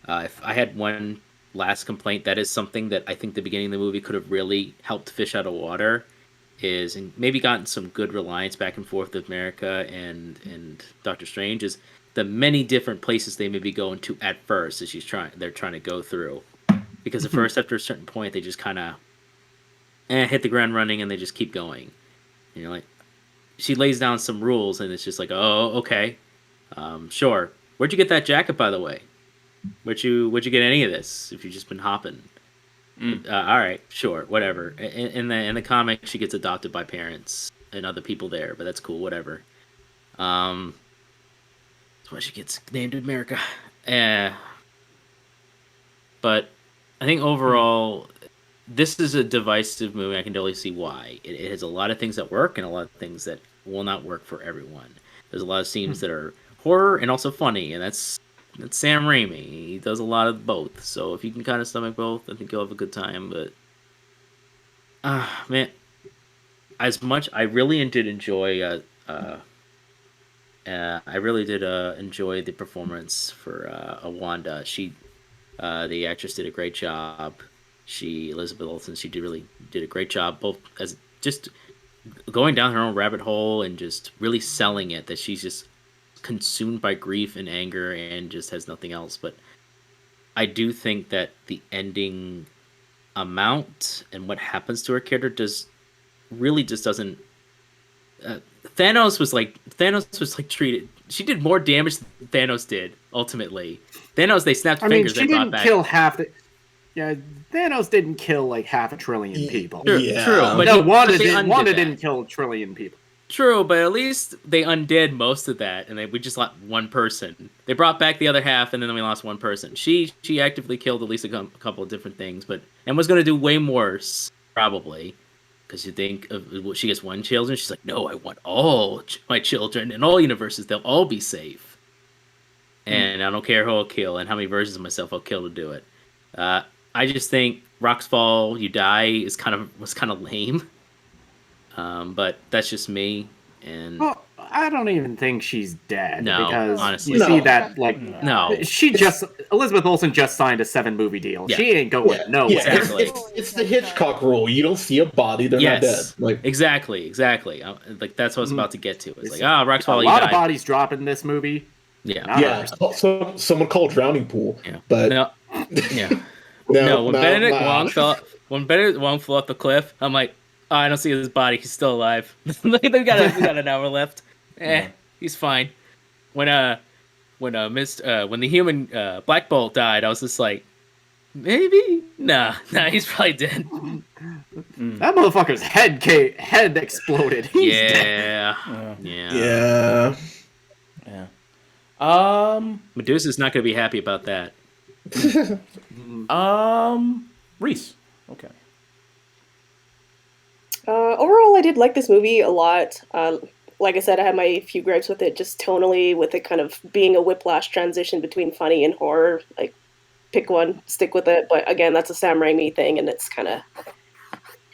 If I had one last complaint, that is something that I think the beginning of the movie could have really helped fish out of water, and maybe gotten some good reliance back and forth with America and Doctor Strange, is the many different places they may be going to at first as they're trying to go through. Because at first, after a certain point, they just kind of hit the ground running, and they just keep going. You know, like she lays down some rules, and it's just like, oh, okay, sure. Where'd you get that jacket, by the way? Where'd you get any of this? If you've just been hopping. All right, sure, whatever. In the comic, she gets adopted by parents and other people there, but that's cool, whatever. That's why she gets named America. But I think overall, this is a divisive movie. I can totally see why. It has a lot of things that work and a lot of things that will not work for everyone. There's a lot of scenes that are horror and also funny, and that's Sam Raimi. He does a lot of both. So if you can kind of stomach both, I think you'll have a good time. But man, as much I really did enjoy. I really did enjoy the performance for Wanda. The actress did a great job. Elizabeth Olsen, she really did a great job, both as just going down her own rabbit hole and just really selling it, that she's just consumed by grief and anger and just has nothing else. But I do think that the ending amount and what happens to her character just doesn't. Thanos was like treated. She did more damage than Thanos did ultimately. Thanos, they snapped fingers. She didn't kill half the. Yeah, Thanos didn't kill like 500 billion people. True, but no, Wanda didn't kill 1 trillion people. True, but at least they undid most of that, and we just lost one person. They brought back the other half, and then we lost one person. She actively killed at least a couple of different things, and was going to do way worse, probably, because you think she gets one children. She's like, no, I want all my children in all universes. They'll all be safe, and I don't care who I'll kill and how many versions of myself I'll kill to do it. I just think Rocks Fall, You Die was kind of lame. But that's just me. And well, I don't even think she's dead. No, because honestly, see that no. Elizabeth Olsen just signed a 7-movie deal. Yeah. She ain't going nowhere. Yeah, Exactly. It's the Hitchcock rule. You don't see a body, they're not dead. Like exactly. Like that's what I was about to get to. It's like, Rocks Fall, a You lot Die. of bodies drop in this movie. Yeah. Someone called Drowning Pool. Yeah. But when Benedict Wong fell off the cliff, I'm like, oh, I don't see his body. He's still alive. we got an hour left. He's fine. When the human Black Bolt died, I was just like, maybe nah, he's probably dead. That motherfucker's head exploded. He's dead. Yeah. Medusa's not gonna be happy about that. Reese. Okay. Overall, I did like this movie a lot. Like I said, I had my few gripes with it, just tonally, with it kind of being a whiplash transition between funny and horror. Like, pick one, stick with it. But again, that's a Sam Raimi thing, and it's kind of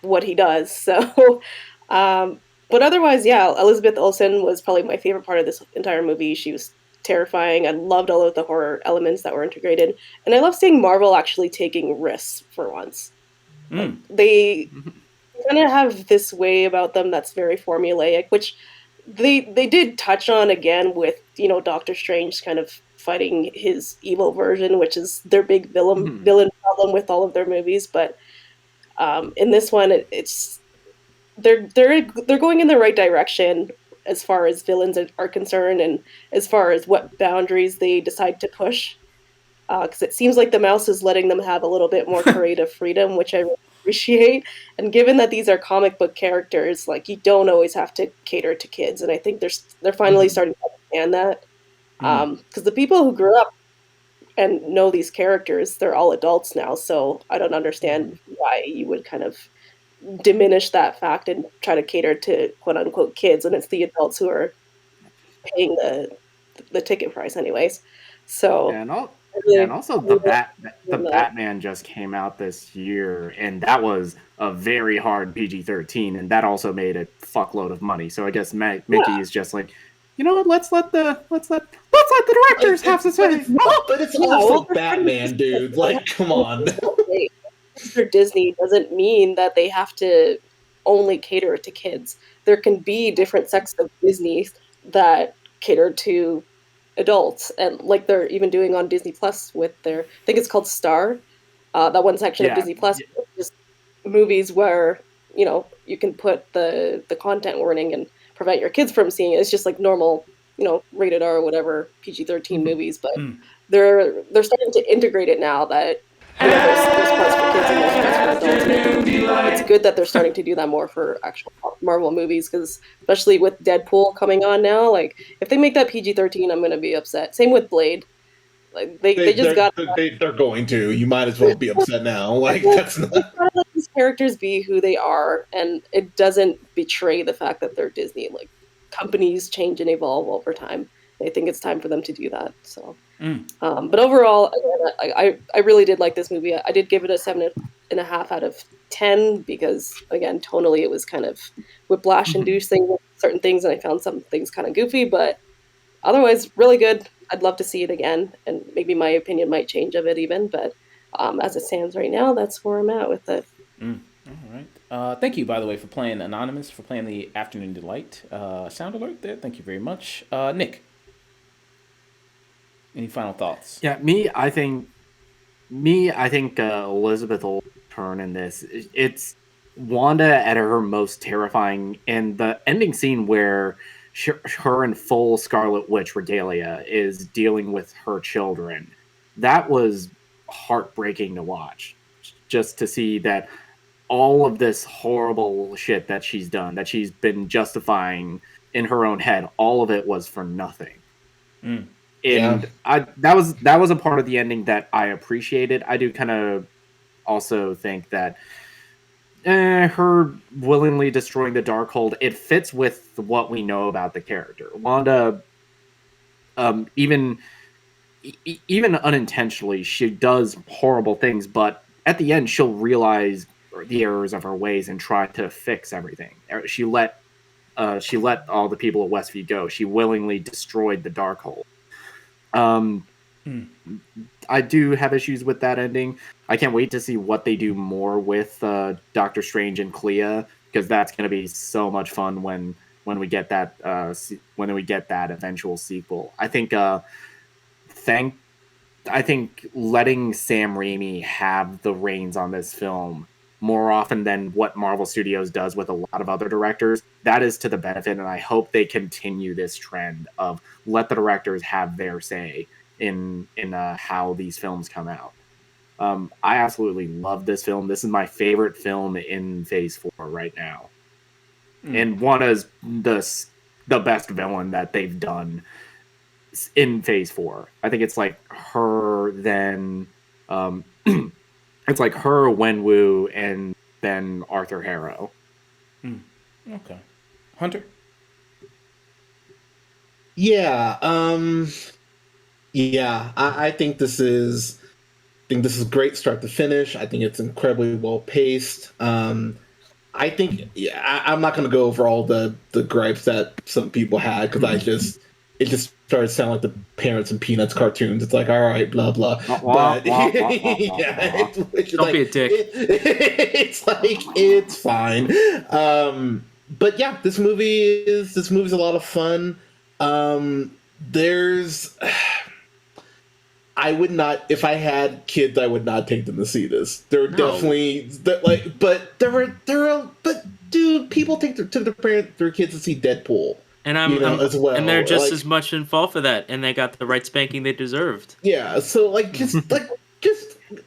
what he does. So, but otherwise, yeah, Elizabeth Olsen was probably my favorite part of this entire movie. She was terrifying. I loved all of the horror elements that were integrated, and I love seeing Marvel actually taking risks for once. They kind of have this way about them that's very formulaic, which they did touch on again with, Doctor Strange kind of fighting his evil version, which is their big villain problem with all of their movies. But in this one, it's they're going in the right direction as far as villains are concerned, and as far as what boundaries they decide to push. Because it seems like the mouse is letting them have a little bit more creative freedom, which I really appreciate. And given that these are comic book characters, like, you don't always have to cater to kids, and I think they're finally starting to understand that. Because the people who grew up and know these characters, they're all adults now, so I don't understand why you would kind of diminish that fact and try to cater to quote unquote kids, and it's the adults who are paying the ticket price anyways. So and also the Batman just came out this year, and that was a very hard PG-13, and that also made a fuckload of money. So I guess Mickey is just like, you know what? Let's let the directors have to say. But it's also Batman, dude. Like, come on. For Disney doesn't mean that they have to only cater to kids. There can be different sects of Disney that cater to adults, and like they're even doing on Disney Plus with their, I think it's called Star, that one section of Disney Plus, just movies where you can put the content warning and prevent your kids from seeing it. It's just like normal, rated R or whatever PG-13 movies, but they're starting to integrate it now that there's parts for kids and there's parts for adults. And I think it's good that they're starting to do that more for actual Marvel movies, because especially with Deadpool coming on now, like if they make that PG-13, I'm going to be upset. Same with Blade. Like they just got they're going to. You might as well be upset now. Like that's not. Gotta let these characters be who they are, and it doesn't betray the fact that they're Disney. Like companies change and evolve over time. I think it's time for them to do that. So, but overall, again, I really did like this movie. I did give it a 7.5 out of 10 because, again, tonally it was kind of whiplash inducing with certain things, and I found some things kind of goofy. But otherwise, really good. I'd love to see it again, and maybe my opinion might change of it even. But as it stands right now, that's where I'm at with it. All right. Thank you, by the way, for playing Anonymous, for playing the Afternoon Delight sound alert there. Thank you very much. Nick, any final thoughts? Yeah, I think Elizabeth Olsen's turn in this, it's Wanda at her most terrifying, and the ending scene where her in full Scarlet Witch regalia is dealing with her children. That was heartbreaking to watch, just to see that all of this horrible shit that she's done, that she's been justifying in her own head, all of it was for nothing. And that was a part of the ending that I appreciated. I do kind of also think that her willingly destroying the Darkhold, it fits with what we know about the character. Wanda, even unintentionally, she does horrible things, but at the end, she'll realize the errors of her ways and try to fix everything. She let all the people at Westview go. She willingly destroyed the Darkhold. I do have issues with that ending. I can't wait to see what they do more with Doctor Strange and Clea, because that's going to be so much fun when we get that eventual sequel. I think letting Sam Raimi have the reins on this film more often than what Marvel Studios does with a lot of other directors, that is to the benefit, and I hope they continue this trend of let the directors have their say in how these films come out. I absolutely love this film. This is my favorite film in Phase 4 right now. And Wanda's the best villain that they've done in Phase 4. I think it's like her, then it's like her, Wenwu, and then Arthur Harrow. Okay. Hunter? Yeah, I think this is a great start to finish. I think it's incredibly well paced. I think I'm not going to go over all the gripes that some people had, because it just started sounding like the Parents and Peanuts cartoons. It's like, all right, blah blah. But Don't be a dick. It's like, it's fine. But yeah, this movie's a lot of fun. I would not, if I had kids, I would not take them to see this. There were definitely dude, people take their kids to see Deadpool. And as well. And they're just as much in fault for that, and they got the right spanking they deserved. Yeah, so just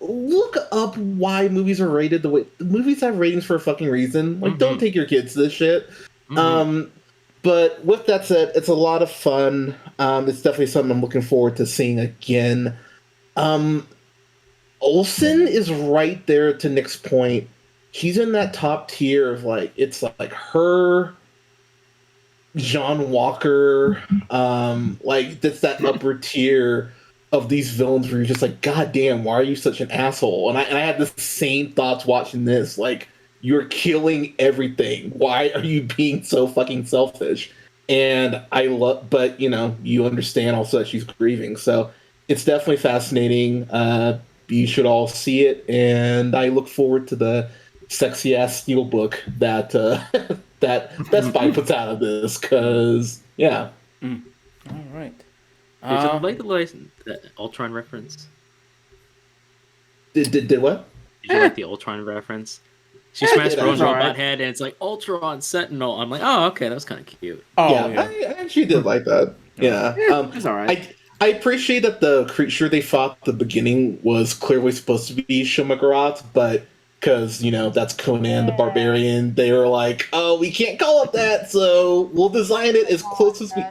look up why movies are rated the way movies have ratings for a fucking reason. Like, don't take your kids to this shit. But with that said, it's a lot of fun. It's definitely something I'm looking forward to seeing again. Olsen is right there to Nick's point. He's in that top tier of it's like her, John Walker, that's that upper tier of these villains where you're just like, God damn, why are you such an asshole? And I had the same thoughts watching this. Like, you're killing everything. Why are you being so fucking selfish? And but you understand also that she's grieving. So it's definitely fascinating. You should all see it. And I look forward to the sexy ass steelbook that that Best Buy puts out of this. Cause yeah. All right. Did you like the Ultron reference? Did what? Did you like the Ultron reference? She smashed Yeah, Bros that's all Robot right. Head, and it's like Ultron Sentinel. I'm like, oh, okay, that was kind of cute. Oh, yeah, I actually did like that. Yeah. It's all right. I appreciate that the creature they fought at the beginning was clearly supposed to be Shumagarat, but because, that's Conan the Barbarian, they were like, oh, we can't call it that, so we'll design it as close as we...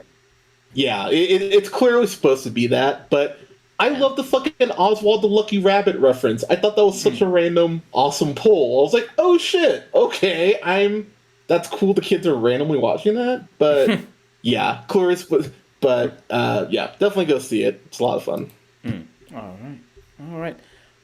Yeah, it's clearly supposed to be that, but I love the fucking Oswald the Lucky Rabbit reference. I thought that was such a random, awesome pull. I was like, oh shit, okay, that's cool the kids are randomly watching that, but yeah, clearly, but yeah, definitely go see it. It's a lot of fun. All right.